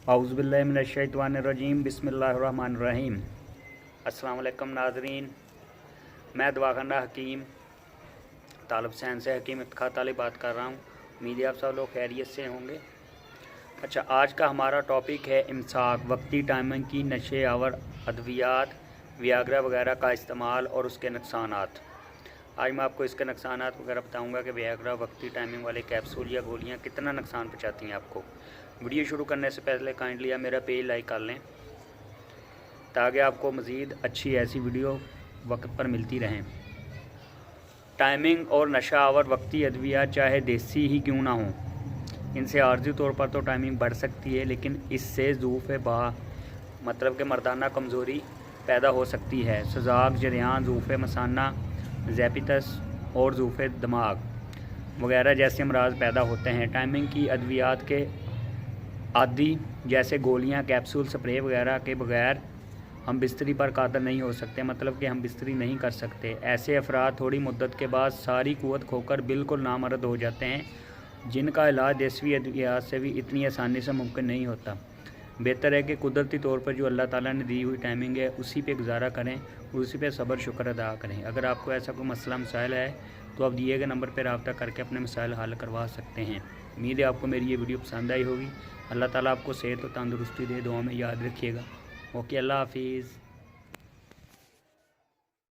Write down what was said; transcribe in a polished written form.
औज़ुबिल्लाहि मिनश्शैतानिर्रजीम बिस्मिल्लाहिर्रहमानिर्रहीम। अस्सलाम वालेकुम नाज़रीन, मैं दवाखाना हकीम तालब सैन से हकीम इफ्तिखार ताली बात कर रहा हूँ। उम्मीद है आप सब लोग खैरियत से होंगे। अच्छा, आज का हमारा टॉपिक है इमसाक, वक्ती टाइमिंग की नशे आवर अद्वियात, वियाग्रा वगैरह का इस्तेमाल और उसके नुकसानात। आज मैं आपको इसके नुकसानात वगैरह बताऊंगा कि वियाग्रा वक्ती टाइमिंग वाले कैप्सूल या गोलियां कितना नुकसान पहुंचाती हैं आपको। वीडियो शुरू करने से पहले काइंडली आप मेरा पेज लाइक कर लें ताकि आपको मज़ीद अच्छी ऐसी वीडियो वक्त पर मिलती रहें। टाइमिंग और नशा आवर वक्ती अद्वियात चाहे देसी ही क्यों ना हो, इनसे आर्जी तौर पर तो टाइमिंग बढ़ सकती है, लेकिन इससे ज़ूफ़ बा मतलब कि मर्दाना कमज़ोरी पैदा हो सकती है। सजाक, जरियान, ज़ूफ़ मसाना, ज़ैपितस और ज़ूफ़ दिमाग वगैरह जैसे अमराज पैदा होते हैं। टाइमिंग की अद्वियात के आदि जैसे गोलियां, कैप्सूल, स्प्रे वगैरह के बगैर हम बिस्तरी पर कादर नहीं हो सकते, मतलब कि हम बिस्तरी नहीं कर सकते। ऐसे अफराद थोड़ी मुद्दत के बाद सारी कुव्वत खोकर बिल्कुल नामर्द हो जाते हैं, जिनका इलाज देसी अद्वियात से भी इतनी आसानी से मुमकिन नहीं होता। बेहतर है कि कुदरती तौर पर जो अल्लाह ताला ने दी हुई टाइमिंग है उसी पे गुजारा करें, उसी पे सब्र शुक्र अदा करें। अगर आपको ऐसा कोई मसला मसाइल है तो आप दिए गए नंबर पर रब्ता करके अपने मसाइल हल करवा सकते हैं। उम्मीद है आपको मेरी ये वीडियो पसंद आई होगी। अल्लाह ताला आपको सेहत और तंदुरुस्ती दे, दुआ में याद रखिएगा। ओके, अल्लाह हाफिज़।